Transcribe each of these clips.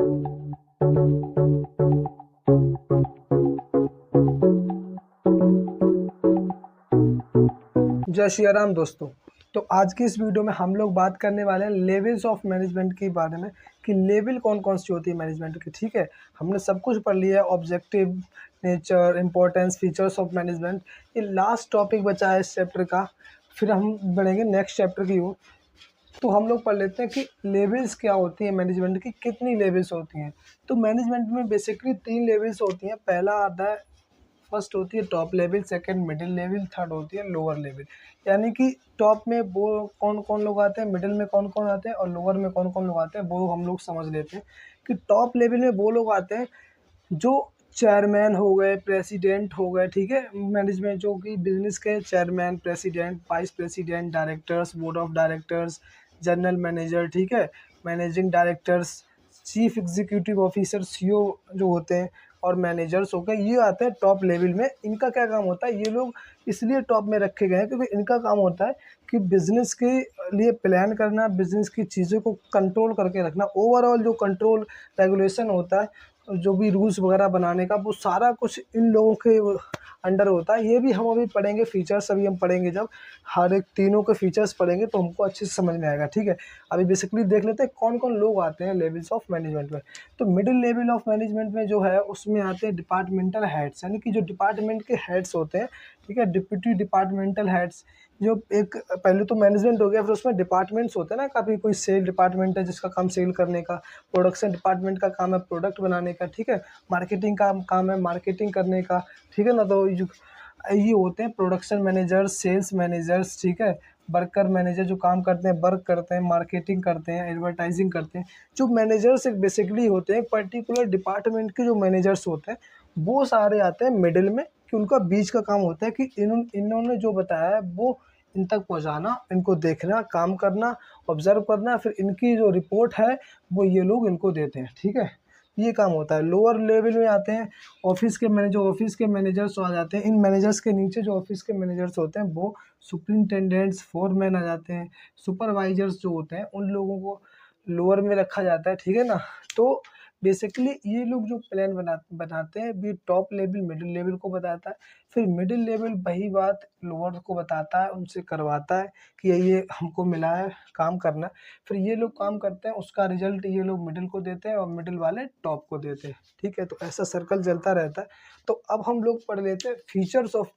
जय श्री राम दोस्तों। तो आज की इस वीडियो में हम लोग बात करने वाले हैं लेवल्स ऑफ मैनेजमेंट के बारे में कि लेवल कौन कौन सी होती है मैनेजमेंट की। ठीक है, हमने सब कुछ पढ़ लिया है, objective, nature, importance, features of management. ये लास्ट टॉपिक बचा है इस चैप्टर का, फिर हम बढ़ेंगे नेक्स्ट चैप्टर की ओर। तो हम लोग पढ़ लेते हैं कि लेवल्स क्या होती हैं मैनेजमेंट की, कितनी लेवल्स होती हैं। तो मैनेजमेंट में बेसिकली 3 लेवल्स होती हैं। पहला आता है, फर्स्ट होती है top level, second middle level, third होती है लोअर लेवल। यानी कि टॉप में वो कौन कौन लोग आते हैं, मिडिल में कौन कौन आते हैं और लोअर में कौन कौन लोग आते हैं, वो हम लोग समझ लेते हैं। कि टॉप लेवल में वो लोग आते हैं जो चेयरमैन हो गए, प्रेसिडेंट हो गए, ठीक है, मैनेजमेंट जो कि बिजनेस के chairman, president, vice president, directors, board of directors, general manager, ठीक है, managing directors, chief executive officer, CEO जो होते हैं, और मैनेजर्स हो गए, ये आते हैं टॉप लेवल में। इनका क्या काम होता है, ये लोग इसलिए टॉप में रखे गए हैं क्योंकि इनका काम होता है कि बिजनेस के लिए प्लान करना, बिजनेस की चीज़ों को कंट्रोल करके रखना, ओवरऑल जो कंट्रोल रेगुलेशन होता है, जो भी रूल्स वगैरह बनाने का, वो सारा कुछ इन लोगों के अंडर होता है। ये भी हम अभी पढ़ेंगे, फीचर्स अभी हम पढ़ेंगे, जब हर एक तीनों के फीचर्स पढ़ेंगे तो हमको अच्छे से समझ में आएगा। ठीक है, अभी बेसिकली देख लेते हैं कौन कौन लोग आते हैं लेवल्स ऑफ मैनेजमेंट में। तो मिडिल लेवल ऑफ मैनेजमेंट में जो है उसमें आते हैं डिपार्टमेंटल हेड्स, यानी कि जो डिपार्टमेंट के हेड्स होते हैं, ठीक है, डिप्यूटी डिपार्टमेंटल हेड्स। जो एक पहले तो मैनेजमेंट हो गया, फिर उसमें डिपार्टमेंट्स होते हैं ना, काफ़ी कोई सेल डिपार्टमेंट है जिसका काम सेल करने का, प्रोडक्शन डिपार्टमेंट का काम है प्रोडक्ट बनाने का, ठीक है, मार्केटिंग का काम है मार्केटिंग करने का, ठीक है ना। तो ये होते हैं प्रोडक्शन मैनेजर्स, सेल्स मैनेजर्स, ठीक है, वर्कर मैनेजर जो काम करते हैं, वर्क करते हैं, मार्केटिंग करते हैं, एडवर्टाइजिंग करते हैं। जो मैनेजर्स एक बेसिकली होते हैं, पर्टिकुलर डिपार्टमेंट के जो मैनेजर्स होते हैं, वो सारे आते हैं मिडिल में, कि उनका बीच का काम होता है कि इन्होंने जो बताया है वो इन तक पहुंचाना, इनको देखना, काम करना, ऑब्जर्व करना, फिर इनकी जो रिपोर्ट है वो ये लोग इनको देते हैं। ठीक है, ये काम होता है। लोअर लेवल में आते हैं ऑफिस के मैनेजर, ऑफिस के मैनेजर्स आ जाते हैं। इन मैनेजर्स के नीचे जो ऑफिस के मैनेजर्स होते हैं वो सुपरिंटेंडेंट्स, फोरमैन आ जाते हैं। सुपरवाइजर्स जो होते हैं उन लोगों को लोअर में रखा जाता है। ठीक है ना। तो बेसिकली ये लोग जो प्लान बनाते हैं, भी टॉप लेवल मिडिल लेवल को बताता है, फिर मिडिल लेवल वही बात लोअर को बताता है, उनसे करवाता है कि ये हमको मिला है काम करना। फिर ये लोग काम करते हैं, उसका रिजल्ट ये लोग मिडिल को देते हैं और मिडिल वाले टॉप को देते हैं। ठीक है, तो ऐसा सर्कल चलता रहता है। तो अब हम लोग पढ़ लेते हैं फीचर्स ऑफ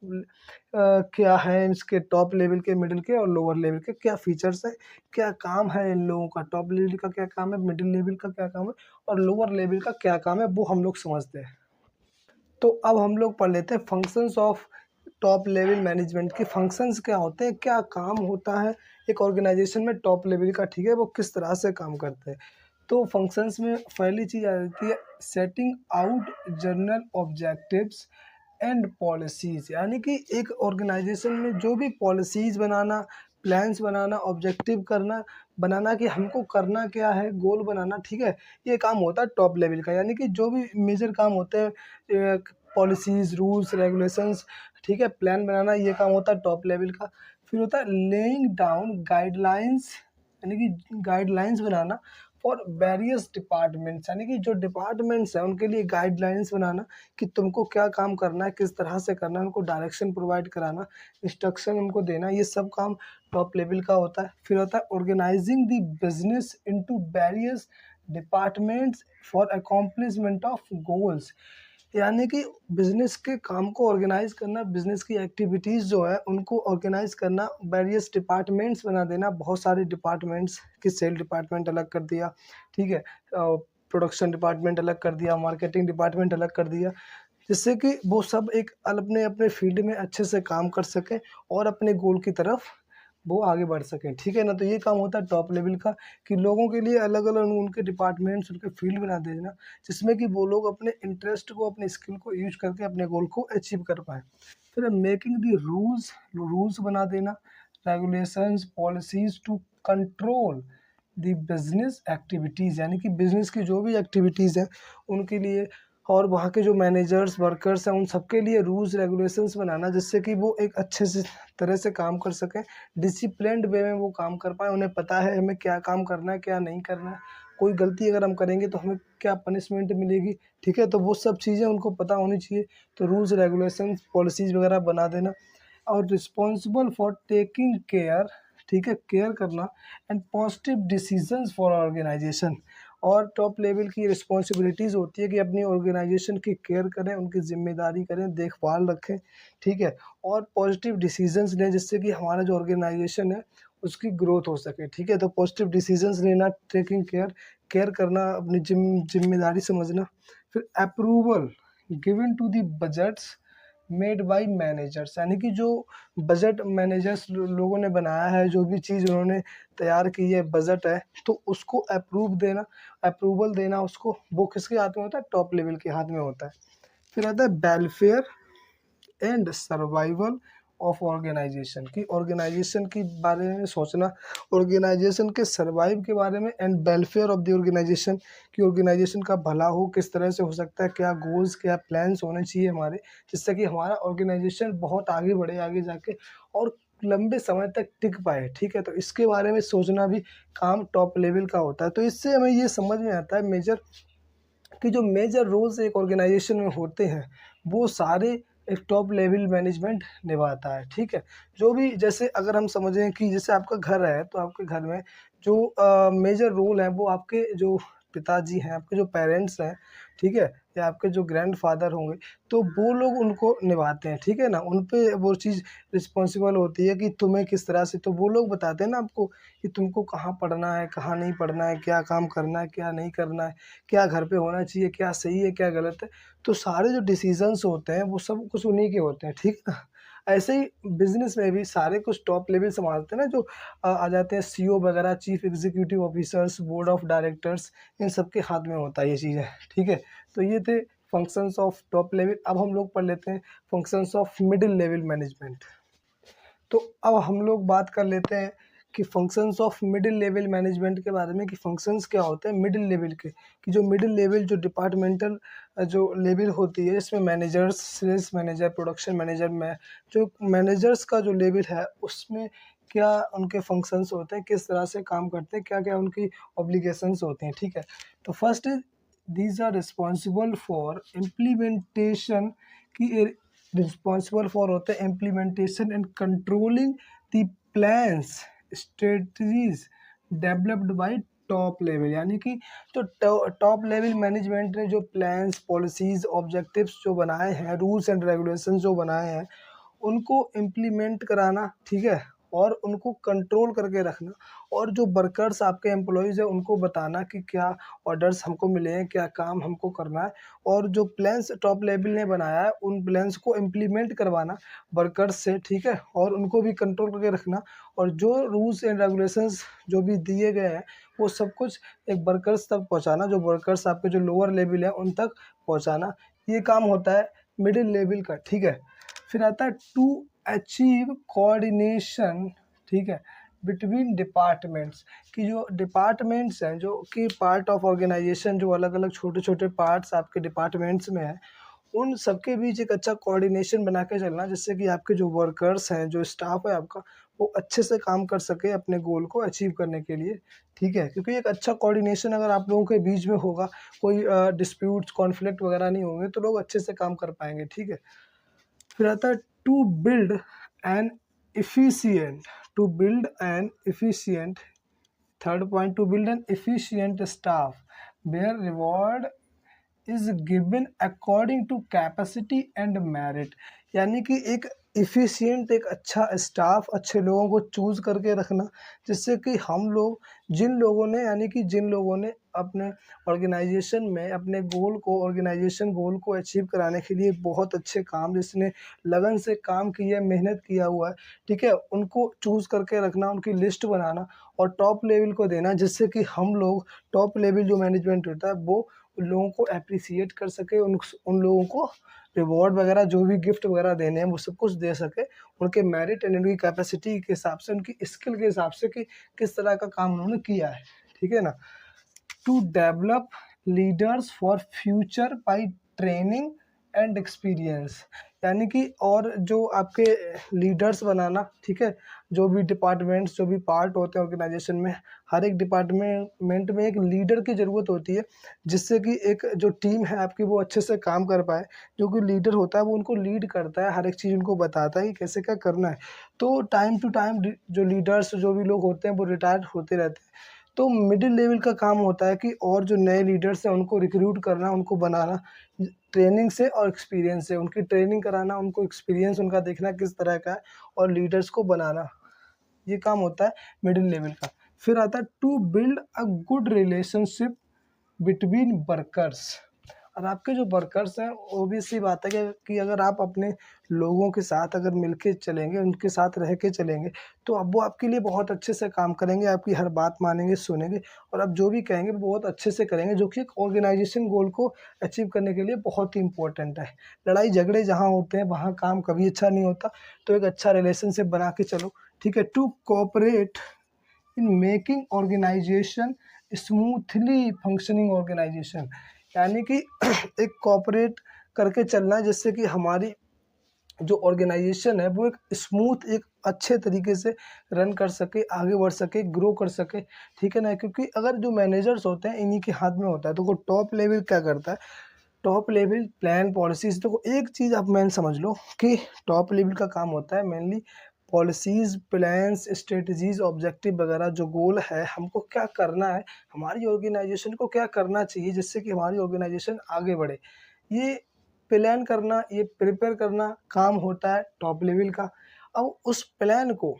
क्या है इसके, टॉप लेवल के, मिडिल के और लोअर लेवल के क्या फीचर्स है, क्या काम है इन लोगों का, टॉप लेवल का क्या काम है, मिडिल लेवल का क्या काम है और लोअर लेवल का क्या काम है, वो हम लोग समझते हैं। तो अब हम लोग पढ़ लेते हैं functions of top level management के। फंक्शंस क्या होते हैं, क्या काम होता है एक ऑर्गेनाइजेशन में टॉप लेवल का, ठीक है, वो किस तरह से काम करते हैं। तो फंक्शंस में पहली चीज़ आ जाती है setting out general objectives and policies, यानी कि एक ऑर्गेनाइजेशन में जो भी पॉलिसीज़ बनाना, प्लान्स बनाना, ऑब्जेक्टिव करना, बनाना कि हमको करना क्या है, गोल बनाना, ठीक है, ये काम होता है टॉप लेवल का। यानी कि जो भी मेजर काम होते हैं, पॉलिसीज़, रूल्स, रेगुलेशंस, ठीक है, प्लान बनाना, ये काम होता है टॉप लेवल का। फिर होता है लेइंग डाउन गाइडलाइंस, यानी कि guidelines banana for various departments, यानी कि जो डिपार्टमेंट्स हैं उनके लिए गाइडलाइंस बनाना कि तुमको क्या काम करना है, किस तरह से करना है, उनको डायरेक्शन प्रोवाइड कराना, इंस्ट्रक्शन उनको देना, ये सब काम टॉप लेवल का होता है। फिर होता है organising the business into various departments for accomplishment of goals, यानी कि बिजनेस के काम को ऑर्गेनाइज करना, बिजनेस की एक्टिविटीज़ जो है उनको ऑर्गेनाइज करना, वेरियस डिपार्टमेंट्स बना देना, बहुत सारे डिपार्टमेंट्स की, सेल डिपार्टमेंट अलग कर दिया, ठीक है, प्रोडक्शन डिपार्टमेंट अलग कर दिया, मार्केटिंग डिपार्टमेंट अलग कर दिया, जिससे कि वो सब एक अपने अपने फील्ड में अच्छे से काम कर सकें और अपने गोल की तरफ वो आगे बढ़ सकें। ठीक है ना। तो ये काम होता है टॉप लेवल का, कि लोगों के लिए अलग अलग उनके डिपार्टमेंट्स, उनके फील्ड बना देना, जिसमें कि वो लोग अपने इंटरेस्ट को, अपने स्किल को यूज करके अपने गोल को अचीव कर पाएँ। फिर मेकिंग दी रूल्स बना देना, regulations, policies to control the business activities, यानी कि बिजनेस की जो भी एक्टिविटीज़ हैं उनके लिए, और वहाँ के जो मैनेजर्स, वर्कर्स हैं, उन सबके लिए रूल्स रेगुलेशंस बनाना, जिससे कि वो एक अच्छे से तरह से काम कर सकें, डिसिप्लिन्ड वे में वो काम कर पाएँ, उन्हें पता है हमें क्या काम करना है, क्या नहीं करना है। कोई गलती अगर हम करेंगे तो हमें क्या पनिशमेंट मिलेगी, ठीक है। तो वो सब चीज़ें उनको पता होनी चाहिए। तो रूल्स रेगुलेशंस पॉलिसीज़ वगैरह बना देना। और रिस्पॉन्सिबल फॉर टेकिंग केयर, ठीक है, केयर करना and positive decisions for organisation. और टॉप लेवल की रिस्पॉन्सिबिलिटीज़ होती है कि अपनी ऑर्गेनाइजेशन की केयर करें, उनकी जिम्मेदारी करें, देखभाल रखें, ठीक है। और पॉजिटिव डिसीजंस लें जिससे कि हमारा जो ऑर्गेनाइजेशन है उसकी ग्रोथ हो सके, ठीक है। तो पॉजिटिव डिसीजंस लेना, टेकिंग केयर, केयर करना, अपनी जिम्मेदारी समझना। फिर approval given to the budgets made by managers, यानी कि जो बजट मैनेजर्स लोगों ने बनाया है, जो भी चीज़ उन्होंने तैयार की है, बजट है, तो उसको अप्रूव देना, अप्रूवल देना उसको, वो किसके हाथ में होता है? टॉप लेवल के हाथ में होता है। फिर आता है welfare and survival of organisation, की ऑर्गेनाइजेशन के बारे में सोचना, ऑर्गेनाइजेशन के सर्वाइव के बारे में, and welfare of the organisation, कि ऑर्गेनाइजेशन का भला हो, किस तरह से हो सकता है, क्या गोल्स, क्या प्लान्स होने चाहिए हमारे, जिससे कि हमारा ऑर्गेनाइजेशन बहुत आगे बढ़े, आगे जाके और लंबे समय तक टिक पाए, ठीक है। तो इसके बारे में सोचना भी काम टॉप लेवल का होता है। तो इससे हमें ये समझ में आता है मेजर कि जो मेजर रोल्स एक ऑर्गेनाइजेशन में होते हैं वो सारे एक टॉप लेवल मैनेजमेंट निभाता है, ठीक है। जो भी, जैसे अगर हम समझें कि जैसे आपका घर है तो आपके घर में जो मेजर रोल है वो आपके जो पिताजी हैं, आपके जो पेरेंट्स हैं, ठीक है, या आपके जो ग्रैंडफादर होंगे, तो वो लोग उनको निभाते हैं, ठीक है ना। उन पे वो चीज़ रिस्पॉन्सिबल होती है कि तुम्हें किस तरह से, तो वो लोग बताते हैं ना आपको कि तुमको कहाँ पढ़ना है, कहाँ नहीं पढ़ना है, क्या काम करना है, क्या नहीं करना है, क्या घर पे होना चाहिए, क्या सही है, क्या गलत है। तो सारे जो डिसीजंस होते हैं वो सब कुछ उन्हीं के होते हैं, ठीक है ना। ऐसे ही बिजनेस में भी सारे कुछ टॉप लेवल संभालते हैं ना, जो आ जाते हैं सीईओ वगैरह, chief executive officers, board of directors, इन सबके हाथ में होता है ये चीज़ें, ठीक है। तो ये थे फंक्शंस ऑफ टॉप लेवल। अब हम लोग पढ़ लेते हैं functions of middle level management. तो अब हम लोग बात कर लेते हैं कि functions of middle level management के बारे में, कि फंक्शंस क्या होते हैं मिडिल लेवल के, कि जो मिडिल लेवल जो डिपार्टमेंटल जो लेवल होती है, इसमें managers, sales manager, production manager में, जो मैनेजर्स का जो लेवल है उसमें क्या उनके फंक्शंस होते हैं, किस तरह से काम करते हैं, क्या क्या उनकी ऑब्लिगेशंस होती हैं, ठीक है। तो first is these are responsible for implementation, की रिस्पॉन्सिबल फॉर होते हैं implementation and controlling the plans strategies developed by top level, यानी कि तो टॉप लेवल मैनेजमेंट ने जो प्लान्स, पॉलिसीज, ऑब्जेक्टिव्स जो बनाए हैं, रूल्स एंड रेगुलेशंस जो बनाए हैं, उनको इम्प्लीमेंट कराना, ठीक है, और उनको कंट्रोल करके रखना। और जो वर्कर्स आपके एम्प्लॉयज़ हैं उनको बताना कि क्या ऑर्डर्स हमको मिले हैं, क्या काम हमको करना है, और जो प्लान्स टॉप लेवल ने बनाया है उन प्लान्स को इम्प्लीमेंट करवाना वर्कर्स से, ठीक है, और उनको भी कंट्रोल करके रखना। और जो रूल्स एंड रेगुलेशंस जो भी दिए गए हैं वो सब कुछ एक वर्कर्स तक पहुंचाना, जो वर्कर्स आपके जो लोअर लेवल है उन तक पहुंचाना, ये काम होता है मिडिल लेवल का, ठीक है। फिर आता है टू अचीव कोऑर्डिनेशन, ठीक है, बिटवीन डिपार्टमेंट्स, कि जो डिपार्टमेंट्स हैं, जो कि पार्ट ऑफ ऑर्गेनाइजेशन, जो अलग अलग छोटे छोटे पार्ट्स आपके डिपार्टमेंट्स में हैं, उन सबके बीच एक अच्छा कोऑर्डिनेशन बना के चलना, जिससे कि आपके जो वर्कर्स हैं, जो स्टाफ है आपका, वो अच्छे से काम कर सके अपने गोल को अचीव करने के लिए, ठीक है। क्योंकि एक अच्छा कोऑर्डिनेशन अगर आप लोगों के बीच में होगा, कोई डिस्प्यूट्स, कॉन्फ्लिक्ट वगैरह नहीं होंगे, तो लोग अच्छे से काम कर पाएंगे, ठीक है। फिर आता है to build an efficient, to build an efficient, third point, to build an efficient staff where reward is given according to capacity and merit, यानी कि एक इफ़िशियंट, एक अच्छा स्टाफ, अच्छे लोगों को चूज़ करके रखना, जिससे कि हम लोग, जिन लोगों ने, यानी कि जिन लोगों ने अपने ऑर्गेनाइजेशन में अपने गोल को, ऑर्गेनाइजेशन गोल को अचीव कराने के लिए बहुत अच्छे काम, जिसने लगन से काम किया, मेहनत किया हुआ है, ठीक है, उनको चूज़ करके रखना, उनकी लिस्ट बनाना और टॉप लेवल को देना, जिससे कि हम लोग, टॉप लेवल जो मैनेजमेंट होता है वो उन लोगों को एप्रिसिएट कर सके, उन लोगों को रिवॉर्ड वगैरह, जो भी गिफ्ट वगैरह देने हैं वो सब कुछ दे सके, उनके मेरिट एंड उनकी कैपेसिटी के हिसाब से, उनकी स्किल के हिसाब से, कि किस तरह का काम उन्होंने किया है, ठीक है ना। To develop leaders for future by training and experience, यानी कि और जो आपके लीडर्स बनाना, ठीक है, जो भी डिपार्टमेंट्स, जो भी पार्ट होते हैं ऑर्गेनाइजेशन में, हर एक डिपार्टमेंट में एक लीडर की ज़रूरत होती है, जिससे कि एक जो टीम है आपकी वो अच्छे से काम कर पाए। जो कि लीडर होता है वो उनको लीड करता है, हर एक चीज़ उनको बताता है कि कैसे क्या करना है। तो टाइम टू टाइम जो लीडर्स, जो भी लोग होते हैं वो रिटायर होते रहते हैं। तो मिडिल लेवल का काम होता है कि और जो नए लीडर्स हैं उनको रिक्रूट करना, उनको बनाना, ट्रेनिंग से और एक्सपीरियंस से, उनकी ट्रेनिंग कराना, उनको एक्सपीरियंस उनका देखना किस तरह का है, और लीडर्स को बनाना, ये काम होता है मिडिल लेवल का। फिर आता है to build a good relationship between workers. और आपके जो वर्कर्स हैं, ऑब्वियस सी बात है कि अगर आप अपने लोगों के साथ अगर मिल के चलेंगे, उनके साथ रह के चलेंगे, तो अब वो आपके लिए बहुत अच्छे से काम करेंगे, आपकी हर बात मानेंगे, सुनेंगे, और आप जो भी कहेंगे वो बहुत अच्छे से करेंगे, जो कि एक ऑर्गेनाइजेशन गोल को अचीव करने के लिए बहुत ही इंपॉर्टेंट है। लड़ाई झगड़े जहाँ होते हैं वहाँ काम कभी अच्छा नहीं होता, तो एक अच्छा रिलेशनशिप बना के चलो, ठीक है। To cooperate in making organisation smoothly functioning organisation, यानी कि एक कोऑपरेट करके चलना, जिससे कि हमारी जो ऑर्गेनाइजेशन है वो एक स्मूथ, एक अच्छे तरीके से रन कर सके, आगे बढ़ सके, ग्रो कर सके, ठीक है ना। क्योंकि अगर जो मैनेजर्स होते हैं इन्हीं के हाथ में होता है, तो वो टॉप लेवल क्या करता है, टॉप लेवल प्लान पॉलिसीज़। तो एक चीज़ आप मेन समझ लो कि टॉप लेवल का काम होता है mainly policies, plans, strategies, objective वगैरह, जो गोल है, हमको क्या करना है, हमारी ऑर्गेनाइजेशन को क्या करना चाहिए जिससे कि हमारी ऑर्गेनाइजेशन आगे बढ़े। ये प्लान करना, ये प्रिपेयर करना काम होता है टॉप लेवल का। अब उस प्लान को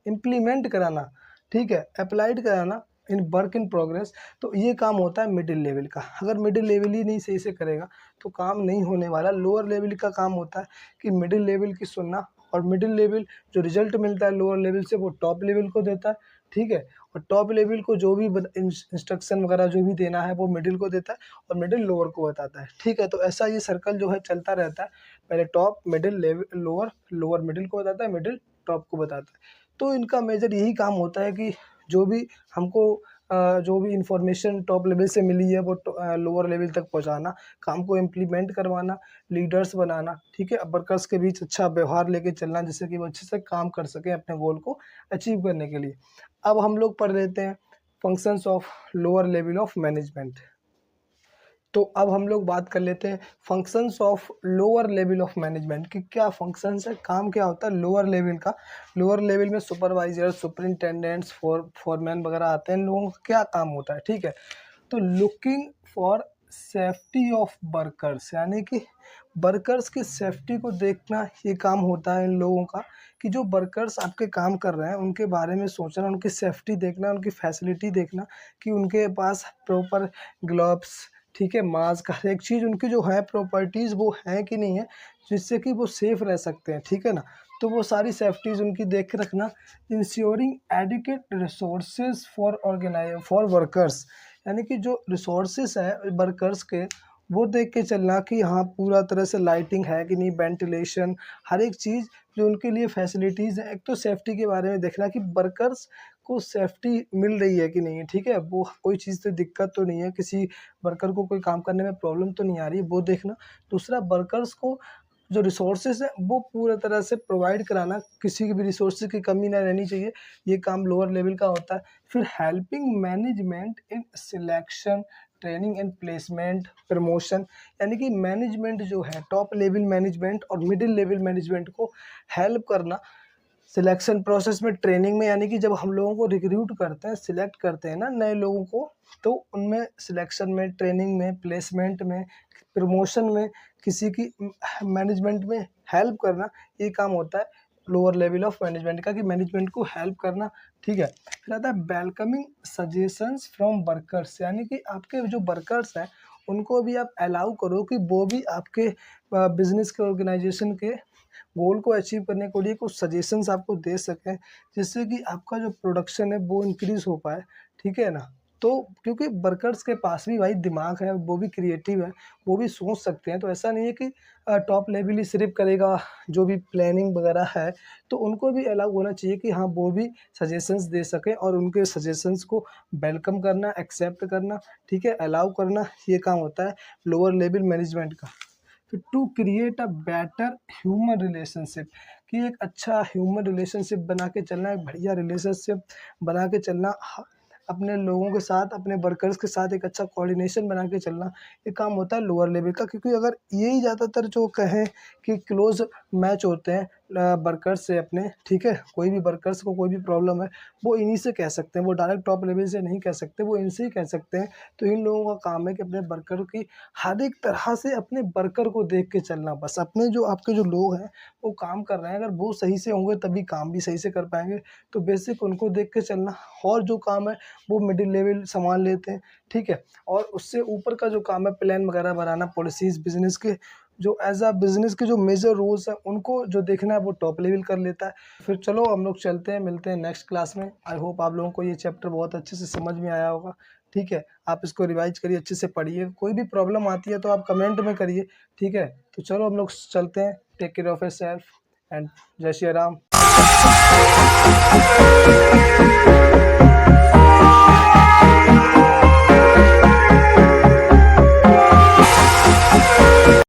इम्प्लीमेंट कराना, ठीक है, अप्लाइड कराना इन वर्क इन प्रोग्रेस, तो ये काम होता है मिडिल लेवल का। अगर मिडिल लेवल ही नहीं सही से करेगा तो काम नहीं होने वाला। लोअर लेवल का काम होता है कि मिडिल लेवल की सुनना, और मिडिल लेवल जो रिजल्ट मिलता है लोअर लेवल से वो टॉप लेवल को देता है, ठीक है। और टॉप लेवल को जो भी इंस्ट्रक्शन वगैरह जो भी देना है वो मिडिल को देता है, और मिडिल लोअर को बताता है, ठीक है। तो ऐसा ये सर्कल जो है चलता रहता है, पहले top, middle, level, lower, lower middle को बताता है, मिडिल टॉप को बताता है। तो इनका मेजर यही काम होता है कि जो भी हमको जो भी इंफॉर्मेशन टॉप लेवल से मिली है वो लोअर लेवल तक पहुंचाना, काम को इम्प्लीमेंट करवाना, लीडर्स बनाना, ठीक है, वर्कर्स के बीच अच्छा व्यवहार लेके चलना, जिससे कि वो अच्छे से काम कर सकें अपने गोल को अचीव करने के लिए। अब हम लोग पढ़ लेते हैं functions of lower level of management. तो अब हम लोग बात कर लेते हैं functions of lower level of management कि क्या फंक्शंस है, काम क्या होता है लोअर लेवल का। लोअर लेवल में सुपरवाइजर, सुपरिंटेंडेंट्स, फॉरमैन वगैरह आते हैं, इन लोगों का क्या काम होता है, ठीक है। तो looking for safety of workers, यानी कि वर्कर्स की सेफ्टी को देखना, ये काम होता है इन लोगों का, कि जो वर्कर्स आपके काम कर रहे हैं उनके बारे में सोचना, उनकी सेफ्टी देखना, उनकी फैसिलिटी देखना, कि उनके पास प्रॉपर ग्लव्स, ठीक है, मास्क, हर एक चीज़ उनकी जो है प्रॉपर्टीज़ वो हैं कि नहीं है, जिससे कि वो सेफ़ रह सकते हैं, ठीक है ना। तो वो सारी सेफ्टीज़ उनकी देख के रखना। Ensuring adequate resources for workers, यानी कि जो रिसोर्सेज है वर्कर्स के, वो देख के चलना कि हाँ पूरा तरह से लाइटिंग है कि नहीं, वेंटिलेशन, हर एक चीज़ जो उनके लिए फैसिलिटीज़ हैं। एक तो सेफ्टी के बारे में देखना कि वर्कर्स को सेफ्टी मिल रही है कि नहीं है, ठीक है, वो कोई चीज़ से दिक्कत तो नहीं है, किसी वर्कर को कोई काम करने में प्रॉब्लम तो नहीं आ रही है, वो देखना। दूसरा, वर्कर्स को जो रिसोर्सेज है वो पूरा तरह से प्रोवाइड कराना, किसी की भी रिसोर्सेज की कमी ना रहनी चाहिए, ये काम लोअर लेवल का होता है। फिर helping management in selection, training and placement, promotion, यानी कि मैनेजमेंट जो है टॉप लेवल मैनेजमेंट और मिडिल लेवल मैनेजमेंट को हेल्प करना सिलेक्शन प्रोसेस में, ट्रेनिंग में, यानी कि जब हम लोगों को रिक्रूट करते हैं, सिलेक्ट करते हैं ना नए लोगों को, तो उनमें सिलेक्शन में, ट्रेनिंग में, प्लेसमेंट में, प्रमोशन में, किसी की मैनेजमेंट में हेल्प करना, ये काम होता है लोअर लेवल ऑफ मैनेजमेंट का, कि मैनेजमेंट को हेल्प करना, ठीक है। फिर आता है वेलकमिंग सजेशंस फ्रॉम वर्कर्स, यानी कि आपके जो वर्कर्स हैं उनको भी आप अलाउ करो कि वो भी आपके बिजनेस के, ऑर्गेनाइजेशन के गोल को अचीव करने के लिए कुछ सजेशंस आपको दे सकें, जिससे कि आपका जो प्रोडक्शन है वो इंक्रीज़ हो पाए, ठीक है ना। तो क्योंकि वर्कर्स के पास भी भाई दिमाग है, वो भी क्रिएटिव है, वो भी सोच सकते हैं, तो ऐसा नहीं है कि टॉप लेवल ही सिर्फ करेगा जो भी प्लानिंग वगैरह है, तो उनको भी अलाउ होना चाहिए कि हाँ वो भी सजेशंस दे सकें, और उनके सजेशंस को वेलकम करना, एक्सेप्ट करना, ठीक है, अलाउ करना, ये काम होता है लोअर लेवल मैनेजमेंट का। तो to create a better human relationship, कि एक अच्छा ह्यूमन रिलेशनशिप बना के चलना, एक बढ़िया रिलेशनशिप बना के चलना, अपने लोगों के साथ, अपने वर्कर्स के साथ एक अच्छा कोऑर्डिनेशन बना के चलना, ये काम होता है लोअर लेवल का। क्योंकि अगर यही ज़्यादातर जो कहें कि क्लोज मैच होते हैं वर्कर्स से अपने, ठीक है, कोई भी वर्कर्स को कोई भी प्रॉब्लम है वो इन्हीं से कह सकते हैं, वो डायरेक्ट टॉप लेवल से नहीं कह सकते, वो इनसे ही कह सकते हैं। तो इन लोगों का काम है कि अपने वर्कर की हर एक तरह से अपने वर्कर को देख के चलना। बस अपने जो आपके जो लोग हैं वो काम कर रहे हैं, अगर वो सही से होंगे तभी काम भी सही से कर पाएंगे। तो बेसिक उनको देख के चलना, और जो काम है वो मिडिल लेवल संभाल लेते हैं, ठीक है। और उससे ऊपर का जो काम है प्लान वगैरह बनाना, पॉलिसीज़, बिज़नेस के जो एज़ अ बिज़नेस के जो मेजर रूल्स हैं उनको जो देखना है वो टॉप लेवल कर लेता है। फिर चलो हम लोग चलते हैं, मिलते हैं नेक्स्ट क्लास में। आई होप आप लोगों को ये चैप्टर बहुत अच्छे से समझ में आया होगा, ठीक है। आप इसको रिवाइज करिए, अच्छे से पढ़िए, कोई भी प्रॉब्लम आती है तो आप कमेंट में करिए, ठीक है। तो चलो हम लोग चलते हैं। Take care of yourself and जय श्री राम।